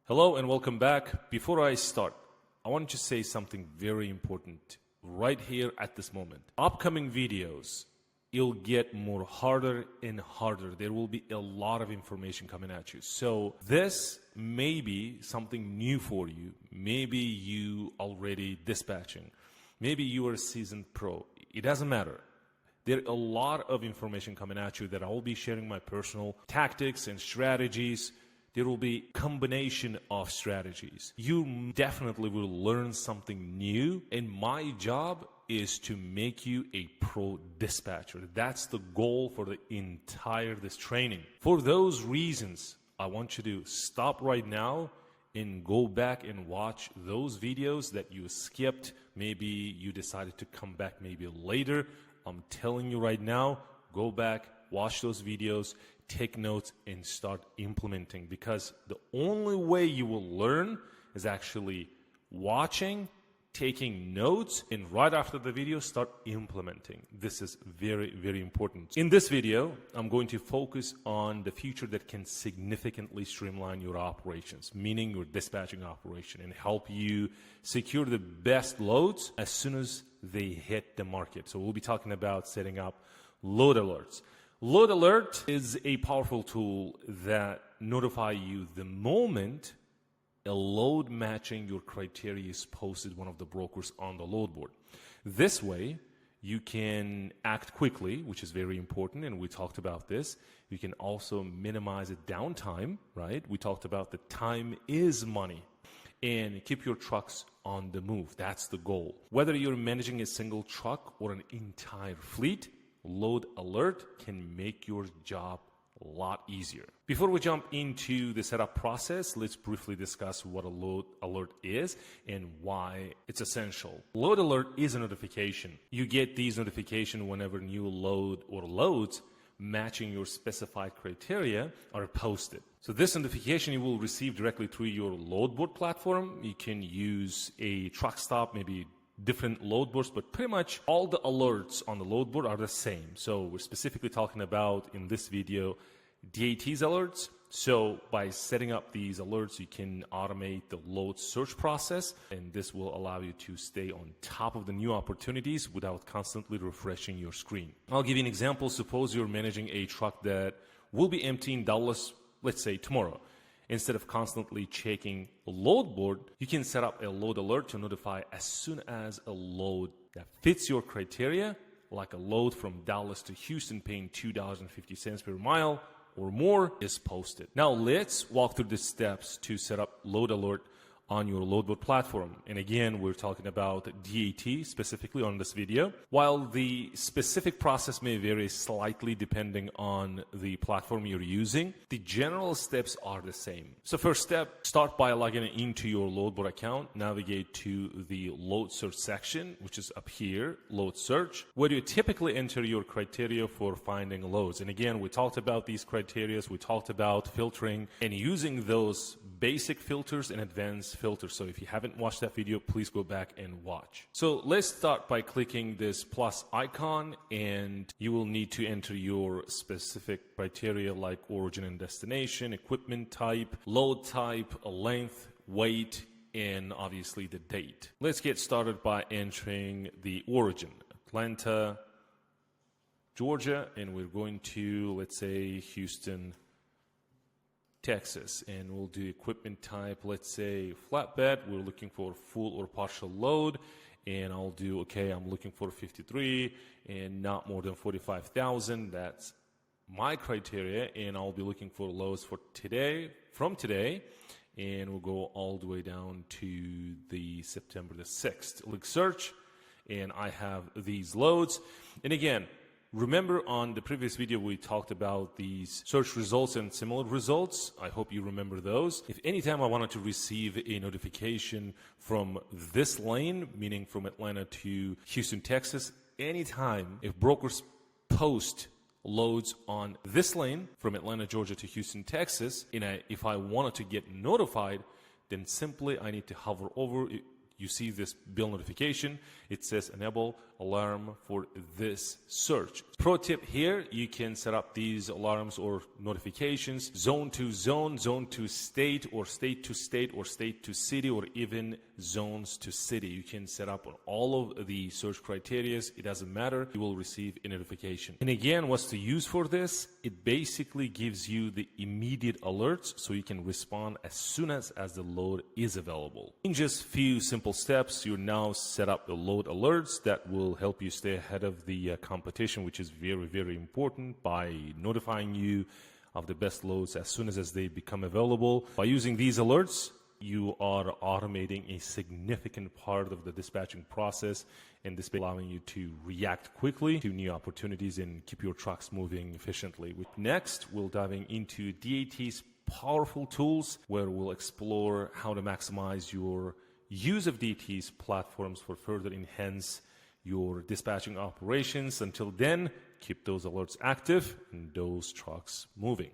Hello and welcome back. Before I start, I want to say something very important right here at this moment. Upcoming videos, it'll get more harder and harder. There will be a lot of information coming at you. So this may be something new for you. Maybe you already dispatching. Maybe you are a seasoned pro. It doesn't matter. There are a lot of information coming at you that I will be sharing my personal tactics and strategies. There will be a combination of strategies. You definitely will learn something new, and my job is to make you a pro dispatcher. That's the goal for the entire this training. For those reasons, I want you to stop right now and go back and watch those videos that you skipped. Maybe you decided to come back maybe later. I'm telling you right now, go back, watch those videos, take notes, and start implementing, because the only way you will learn is actually watching, taking notes, and right after the video, start implementing. This is very, very important. In this video, I'm going to focus on the feature that can significantly streamline your operations, meaning your dispatching operation, and help you secure the best loads as soon as they hit the market. So we'll be talking about setting up load alerts. Load alert is a powerful tool that notify you the moment a load matching your criteria is posted one of the brokers on the load board. This way, you can act quickly, which is very important, and we talked about this. You can also minimize the downtime, right? We talked about the time is money, and keep your trucks on the move. That's the goal. Whether you're managing a single truck or an entire fleet, load alert can make your job a lot easier. Before we jump into the setup process, let's briefly discuss what a load alert is and why it's essential. Load alert is a notification. You get these notifications whenever new load or loads matching your specified criteria are posted. So this notification you will receive directly through your load board platform. You can use a truck stop, maybe different load boards, but pretty much all the alerts on the load board are the same. So we're specifically talking about in this video DAT's alerts. So by setting up these alerts, you can automate the load search process, and this will allow you to stay on top of the new opportunities without constantly refreshing your screen. I'll give you an example. Suppose you're managing a truck that will be empty in Dallas, let's say tomorrow. Instead of constantly checking a load board, you can set up a load alert to notify as soon as a load that fits your criteria, like a load from Dallas to Houston paying $2.50 per mile or more, is posted. Now let's walk through the steps to set up load alert on your load board platform. And again, we're talking about DAT specifically on this video. While the specific process may vary slightly depending on the platform you're using, the general steps are the same. So first step, start by logging into your load board account, navigate to the load search section, which is up here, load search, where you typically enter your criteria for finding loads. And again, we talked about these criteria, we talked about filtering and using those basic filters and advanced filters. So if you haven't watched that video, please go back and watch. So let's start by clicking this plus icon, and you will need to enter your specific criteria like origin and destination, equipment type, load type, length, weight, and obviously the date. Let's get started by entering the origin, Atlanta, Georgia, and we're going to, let's say, Houston, Texas, and we'll do equipment type, let's say flatbed. We're looking for full or partial load, and I'll do, okay, I'm looking for 53 and not more than 45,000. That's my criteria, and I'll be looking for loads for today, from today, and we'll go all the way down to the September the 6th. Click search, and I have these loads. And again, remember on the previous video we talked about these search results and similar results. I hope you remember those. If anytime I wanted to receive a notification from this lane, meaning from Atlanta to Houston, Texas, anytime if brokers post loads on this lane from Atlanta, Georgia to Houston, Texas, if I wanted to get notified, then simply I need to hover over. you see this bill notification, it says enable alarm for this search. Pro tip here, you can set up these alarms or notifications zone to zone, zone to state, or state to state, or state to city, or even zones to city. You can set up on all of the search criteria. It doesn't matter. You will receive a notification. And again, what's the use for this? It basically gives you the immediate alerts so you can respond as soon as the load is available. In just few simple steps, you now set up the load alerts that will help you stay ahead of the competition, which is very, very important, by notifying you of the best loads as soon as they become available. By using these alerts, you are automating a significant part of the dispatching process, and this will allowing you to react quickly to new opportunities and keep your trucks moving efficiently. Next, we'll diving into DAT's powerful tools, where we'll explore how to maximize your use of DAT's platforms for further enhance your dispatching operations. Until then, keep those alerts active and those trucks moving.